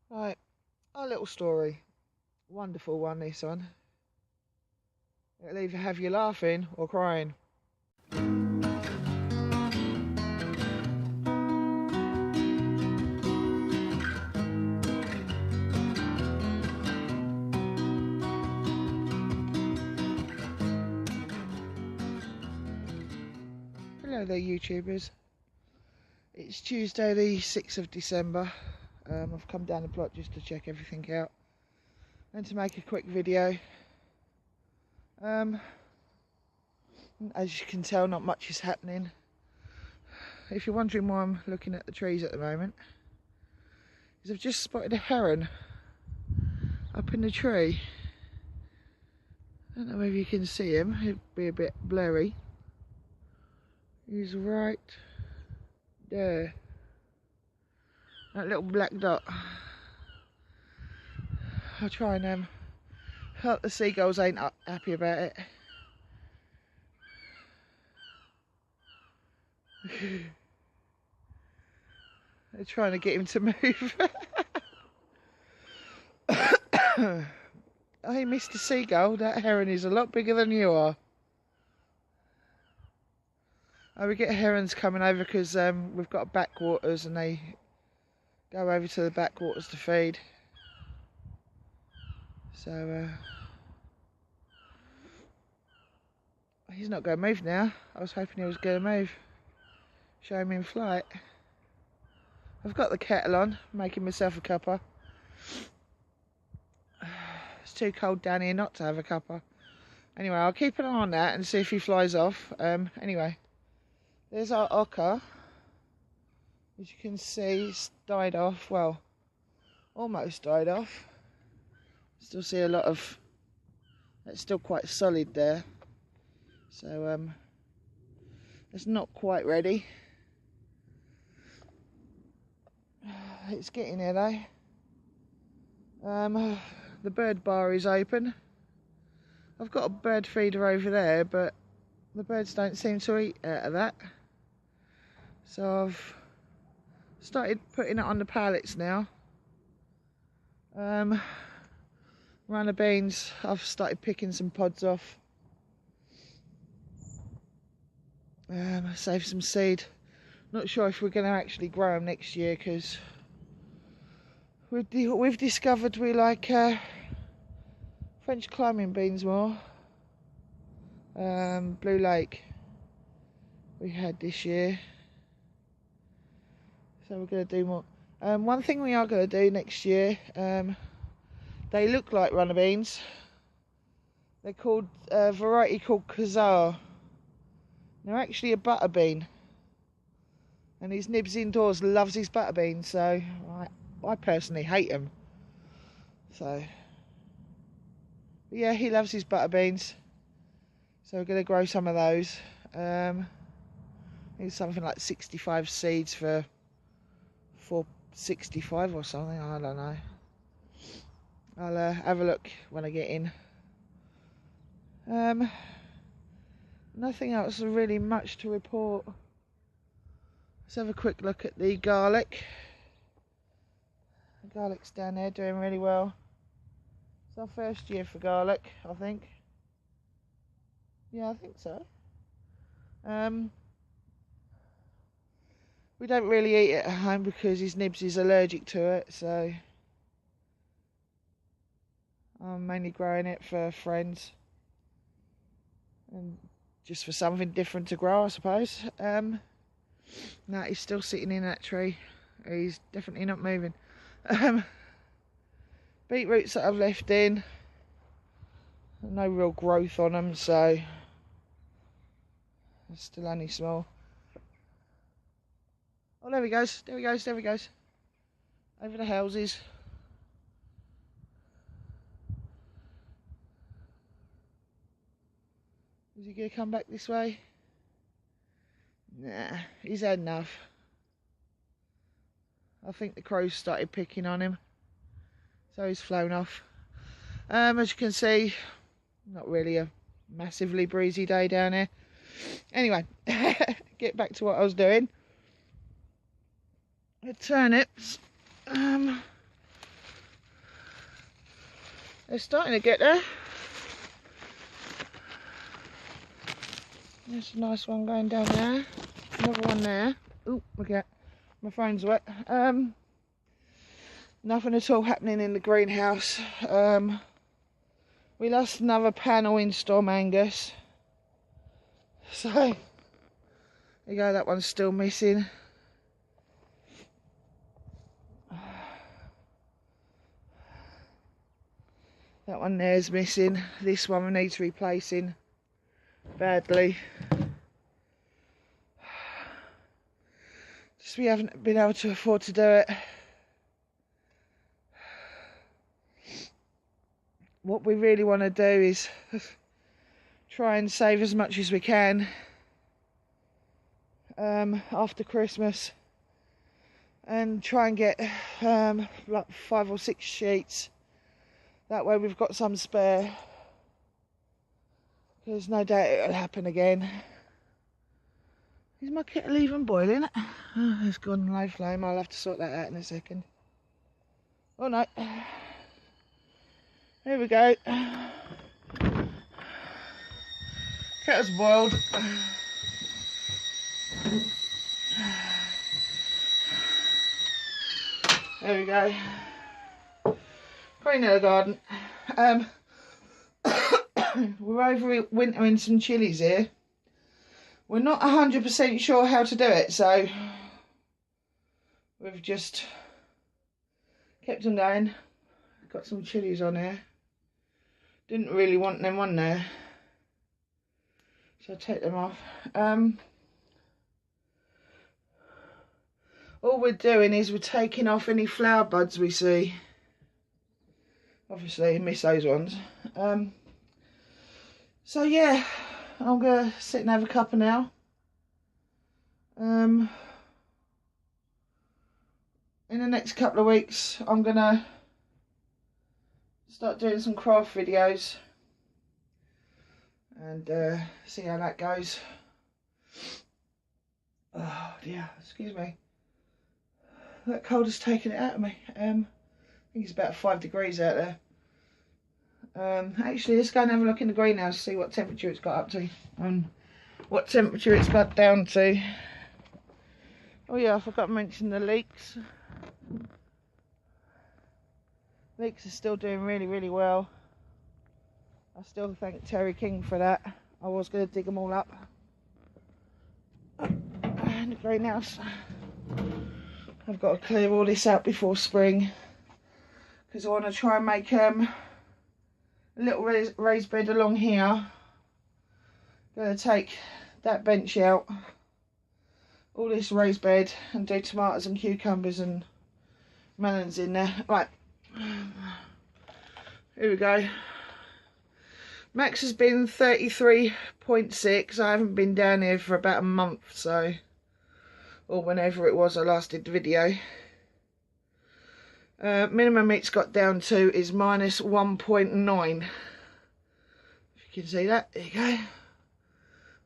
Right, our little story. Wonderful one, this one. It'll either have you laughing or crying. Hello there, YouTubers. It's Tuesday the 6th of December. I've come down the block just to check everything out and to make a quick video. As you can tell, not much is happening. If you're wondering why I'm looking at the trees at the moment, is I've just spotted a heron up in the tree. I don't know if you can see him, it'd be a bit blurry. He's right there. That little black dot. I'll try and hope the seagulls ain't happy about it. They're trying to get him to move. Hey, Mr. Seagull, that heron is a lot bigger than you are. We get herons coming over because we've got backwaters and they go over to the backwaters to feed. So he's not going to move now. I was hoping he was going to move. Show him in flight. I've got the kettle on, making myself a cuppa. It's too cold down here not to have a cuppa. Anyway, I'll keep an eye on that and see if he flies off. Anyway, there's our ochre. As you can see, it's died off. Well, almost died off. Still see a lot of... It's still quite solid there. So, it's not quite ready. It's getting there though. The bird bar is open. I've got a bird feeder over there, but the birds don't seem to eat out of that. So I've started putting it on the pallets now. Runner beans, I've started picking some pods off. Save some seed. Not sure if we're going to actually grow them next year because we've discovered we like French climbing beans more. Blue Lake we had this year, so we're going to do more. One thing we are going to do next year, they look like runner beans. They're called a variety called Kazar. They're actually a butter bean, and his Nibs indoors loves his butter beans, so I personally hate them. So, but yeah, he loves his butter beans, so we're going to grow some of those. It's something like 65 seeds for 465 or something, I don't know. I'll have a look when I get in. Nothing else really much to report. Let's have a quick look at the garlic. The garlic's down there doing really well. It's our first year for garlic, I think. Yeah, I think so. We don't really eat it at home because his Nibs is allergic to it, so I'm mainly growing it for friends and just for something different to grow, I suppose. No, he's still sitting in that tree. He's definitely not moving. Beetroots that I've left in, no real growth on them, so it's still only small. Oh, there he goes, there he goes, there he goes. Over the houses. Is he going to come back this way? Nah, he's had enough. I think the crows started picking on him, so he's flown off. As you can see, not really a massively breezy day down here. Anyway, get back to what I was doing. The turnips, They're starting to get there. There's a nice one going down there. Another one there. Oh, look at that. My phone's wet. Nothing at all happening in the greenhouse. We lost another panel in Storm Angus. So, there you go, that one's still missing. That one there's missing. This one needs replacing badly. Just we haven't been able to afford to do it. What we really want to do is try and save as much as we can after Christmas, and try and get like 5 or 6 sheets. That way we've got some spare, because no doubt it'll happen again. Is my kettle even boiling? Oh, it's gone low flame. I'll have to sort that out in a second. Oh no. Here we go. Kettle's boiled. There we go. Green in the garden. We're overwintering some chilies here. We're not 100% sure how to do it, so we've just kept them going. Got some chilies on here. Didn't really want them on there, so I'll take them off. All we're doing is we're taking off any flower buds we see. Obviously, miss those ones. So yeah, I'm gonna sit and have a cuppa now. In the next couple of weeks, I'm gonna start doing some craft videos and see how that goes. Oh dear, excuse me. That cold has taken it out of me. I think it's about 5 degrees out there. Actually, let's go and have a look in the greenhouse, see what temperature it's got up to and what temperature it's got down to. Oh yeah, I forgot to mention the leeks. Leeks are still doing really well. I still thank Terry King for that. I was going to dig them all up. And the greenhouse. I've got to clear all this out before spring, because I want to try and make a little raised bed along here. Going to take that bench out, all this raised bed, and do tomatoes and cucumbers and melons in there. Right, here we go. Max has been 33.6. I haven't been down here for about a month, so, or whenever it was I last did the video. Minimum it's got down to is minus 1.9. If you can see that, there you go.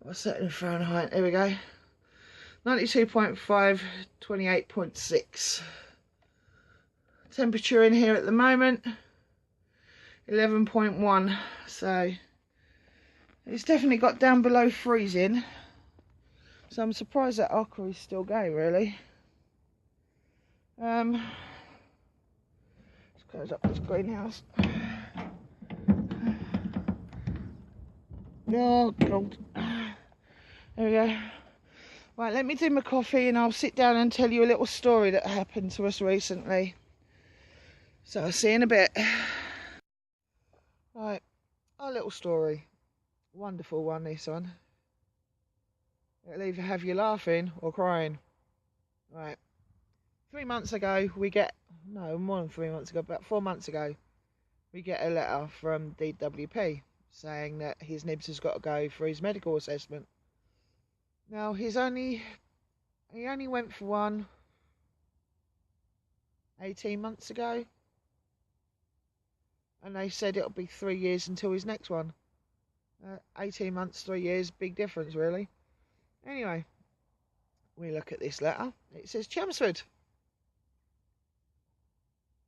What's that in Fahrenheit? There we go. 92.5, 28.6. Temperature in here at the moment, 11.1. So it's definitely got down below freezing. So I'm surprised that aqua is still going, really. Let's close up this greenhouse. Oh God. There we go. Right, let me do my coffee and I'll sit down and tell you a little story that happened to us recently. So I'll see you in a bit. Right, our little story. Wonderful one, this one. It'll either have you laughing or crying. Right. 3 months ago, we get, no, more than 3 months ago, about 4 months ago, we get a letter from DWP saying that his nibs has got to go for his medical assessment. Now, he only went for one 18 months ago. And they said it'll be 3 years until his next one. 18 months, 3 years, big difference really. Anyway, we look at this letter. It says Chelmsford.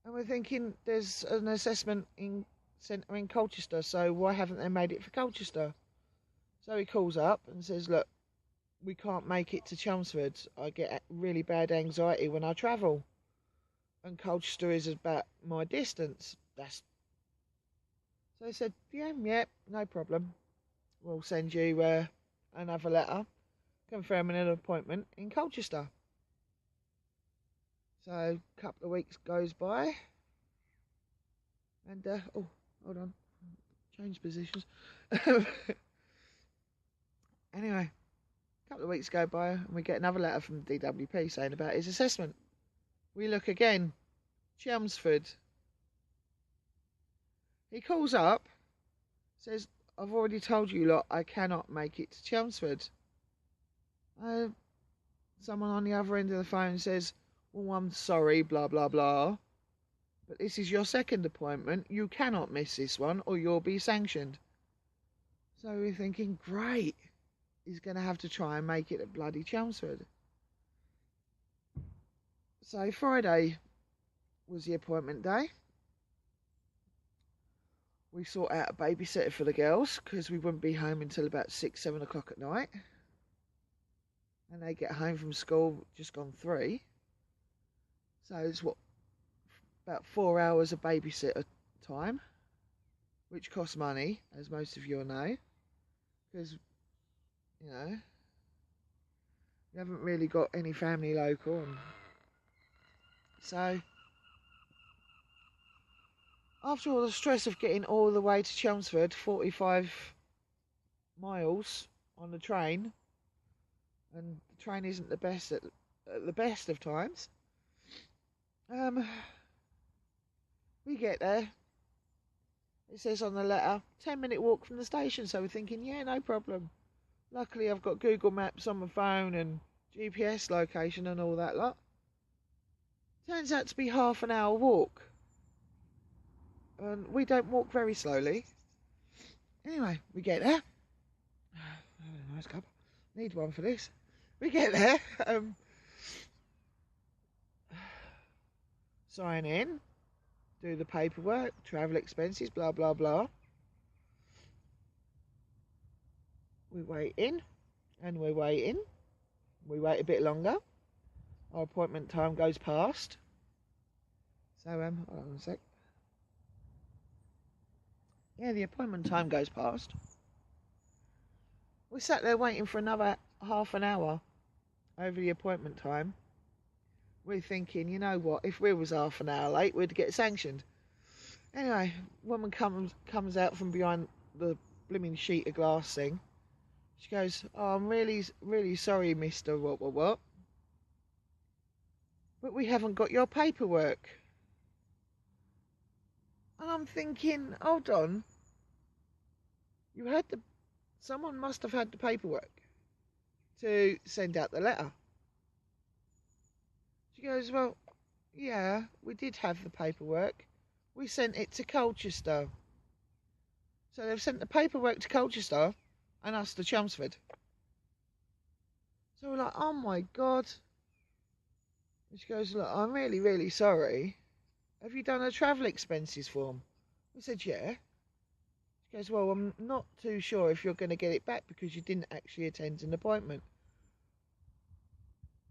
And we're thinking there's an assessment in centre in Colchester, so why haven't they made it for Colchester? So he calls up and says, look, we can't make it to Chelmsford. I get really bad anxiety when I travel. And Colchester is about my distance. So they said, yeah, no problem. We'll send you another letter confirming an appointment in Colchester. So a couple of weeks goes by. And, oh, hold on. Change positions. Anyway, a couple of weeks go by and we get another letter from DWP saying about his assessment. We look again. Chelmsford. He calls up, says, I've already told you lot I cannot make it to Chelmsford. Someone on the other end of the phone says, well, I'm sorry, blah, blah, blah. But this is your second appointment. You cannot miss this one or you'll be sanctioned. So we're thinking, great. He's going to have to try and make it at bloody Chelmsford. So Friday was the appointment day. We sort out a babysitter for the girls because we wouldn't be home until about 6, 7 o'clock at night. And they get home from school just gone 3. So it's about 4 hours of babysitter time, which costs money, as most of you will know, because, you know, we haven't really got any family local. And so after all the stress of getting all the way to Chelmsford, 45 miles on the train, and the train isn't the best at the best of times, we get there. It says on the letter, 10-minute walk from the station. So we're thinking, yeah, no problem. Luckily, I've got Google Maps on my phone and GPS location and all that lot. Turns out to be half an hour walk. And we don't walk very slowly. Anyway, we get there. Nice cup. Need one for this. We get there. Sign in. Do the paperwork. Travel expenses. Blah, blah, blah. We wait in. And we're waiting. We wait a bit longer. Our appointment time goes past. So, hold on a sec. Yeah, the appointment time goes past. We sat there waiting for another half an hour over the appointment time. We're thinking, you know what, if we was half an hour late, we'd get sanctioned. Anyway, woman comes out from behind the blimmin' sheet of glass thing. She goes, oh, I'm really, really sorry, Mr. What. But we haven't got your paperwork. And I'm thinking, hold on. Someone must have had the paperwork to send out the letter. She goes, well, yeah, we did have the paperwork. We sent it to Colchester. So they've sent the paperwork to Colchester and us to Chelmsford. So we're like, oh my God. And she goes, look, I'm really, really sorry. Have you done a travel expenses form? We said, yeah. She goes, well, I'm not too sure if you're going to get it back because you didn't actually attend an appointment.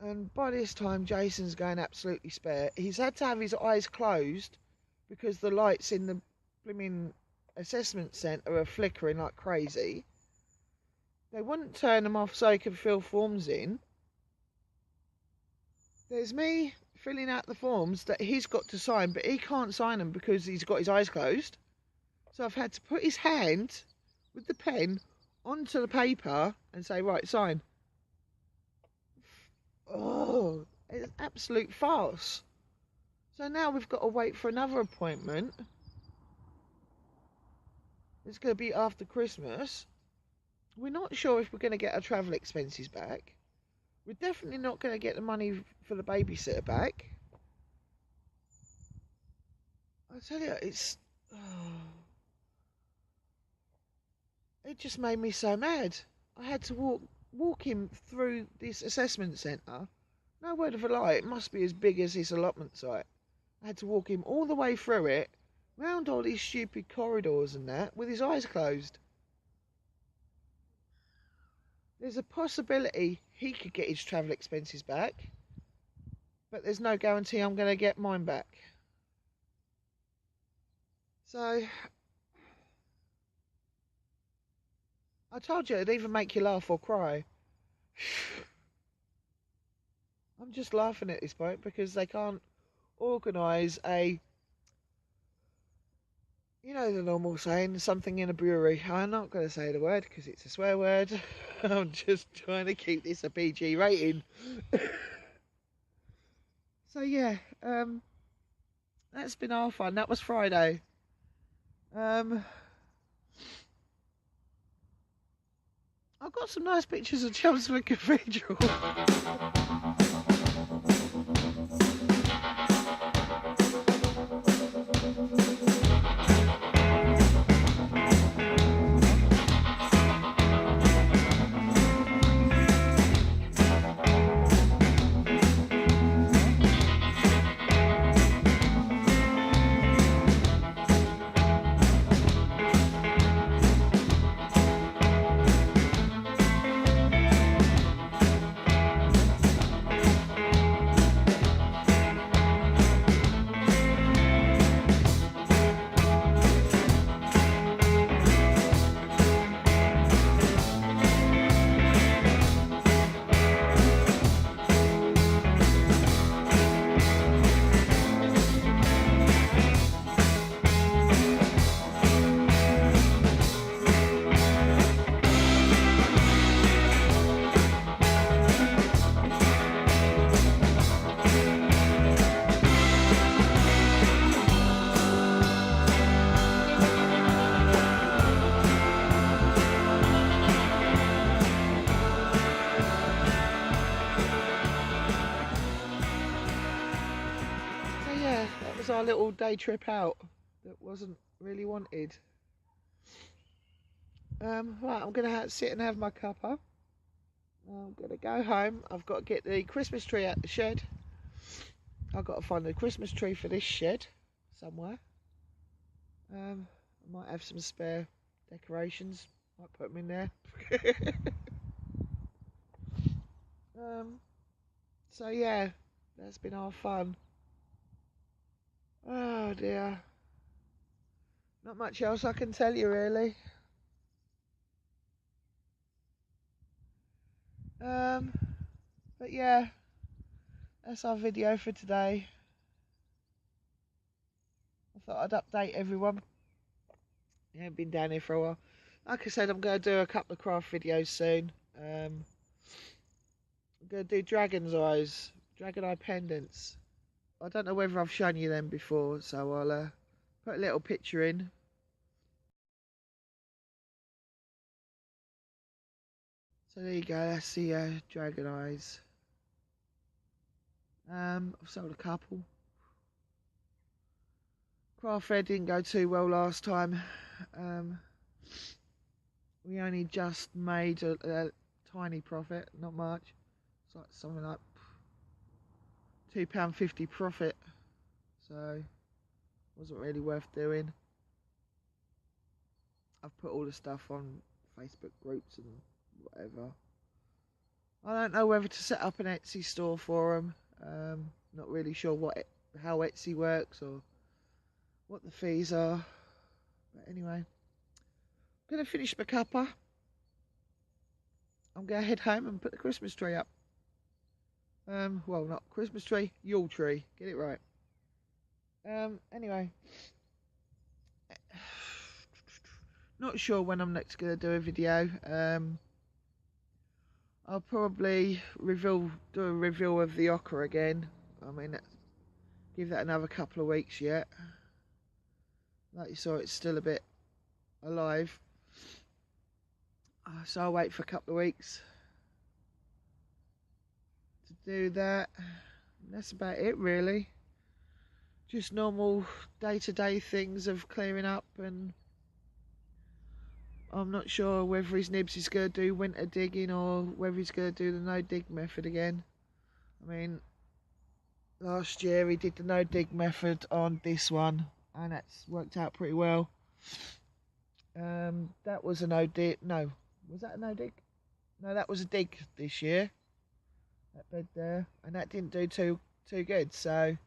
And by this time, Jason's going absolutely spare. He's had to have his eyes closed because the lights in the blimmin' assessment centre are flickering like crazy. They wouldn't turn them off so he could fill forms in. There's me filling out the forms that he's got to sign, but he can't sign them because he's got his eyes closed. So I've had to put his hand with the pen onto the paper and say, right, sign. Oh, it's an absolute farce. So now we've got to wait for another appointment. It's going to be after Christmas. We're not sure if we're going to get our travel expenses back. We're definitely not going to get the money for the babysitter back. I tell you, it just made me so mad. I had to walk him through this assessment centre. No word of a lie, it must be as big as this allotment site. I had to walk him all the way through it round all these stupid corridors and that with his eyes closed. There's a possibility he could get his travel expenses back, but there's no guarantee I'm going to get mine back. So, I told you it'd either make you laugh or cry. I'm just laughing at this point because they can't organise a, you know, the normal saying, something in a brewery. I'm not going to say the word because it's a swear word. I'm just trying to keep this a PG rating. So yeah, that's been our fun. That was Friday. I've got some nice pictures of Chelmsford Cathedral. Our little day trip out that wasn't really wanted. Right, I'm gonna sit and have my cuppa. I'm gonna go home. I've got to get the Christmas tree out the shed. I've got to find the Christmas tree for this shed somewhere. I might have some spare decorations. Might put them in there. So yeah, that's been our fun. Oh dear. Not much else I can tell you really. But yeah, that's our video for today. I thought I'd update everyone. I haven't been down here for a while. Like I said, I'm going to do a couple of craft videos soon. I'm going to do dragon's eyes, dragon eye pendants. I don't know whether I've shown you them before, so I'll put a little picture in. So there you go, that's the dragon eyes. I've sold a couple. Craft fair didn't go too well last time. We only just made a tiny profit, not much. It's like something like £2.50 profit, so wasn't really worth doing. I've put all the stuff on Facebook groups and whatever. I don't know whether to set up an Etsy store for them. Not really sure how Etsy works or what the fees are. But anyway, I'm going to finish my cuppa. I'm going to head home and put the Christmas tree up. Well, not Christmas tree, Yule tree. Get it right. Anyway, not sure when I'm next going to do a video. I'll probably do a review of the ochre again. I mean, give that another couple of weeks yet. Like you saw, it's still a bit alive. So I'll wait for a couple of weeks to do that. And that's about it, really. Just normal day-to-day things of clearing up, and I'm not sure whether his nibs is going to do winter digging or whether he's going to do the no-dig method again. I mean, last year he did the no-dig method on this one, and that's worked out pretty well. That was a no dig. No, was that a no dig? No, that was a dig this year. That bed there, and that didn't do too good. So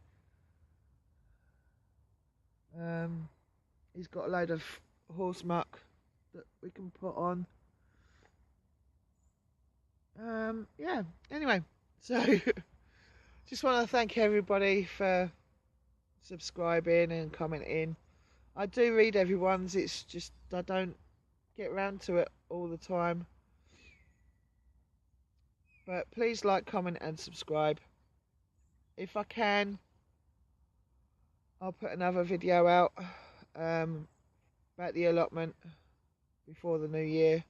he's got a load of horse muck that we can put on. Yeah. Anyway, so just want to thank everybody for subscribing and commenting. I do read everyone's. It's just I don't get around to it all the time. But please like, comment and subscribe. If I can, I'll put another video out about the allotment before the new year.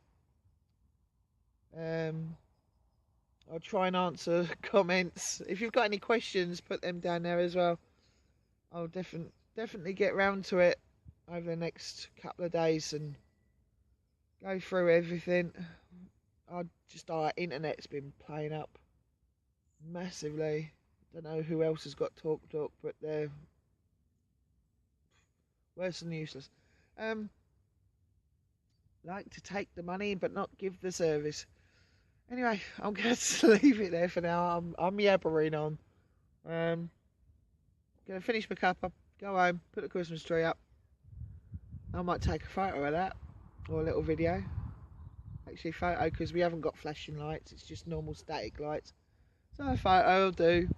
I'll try and answer comments. If you've got any questions, put them down there as well. I'll definitely get round to it over the next couple of days and go through everything. Our internet's been playing up massively. Don't know who else has got Talk, but they're worse than useless. Like to take the money but not give the service. Anyway, I'm going to leave it there for now. I'm yabbering on. Going to finish my cup up, go home, put the Christmas tree up. I might take a photo of that, or a little video. Actually, photo, because we haven't got flashing lights. It's just normal static lights. So a photo will do.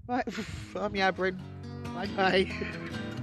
Right, I'm yabbering. Bye bye.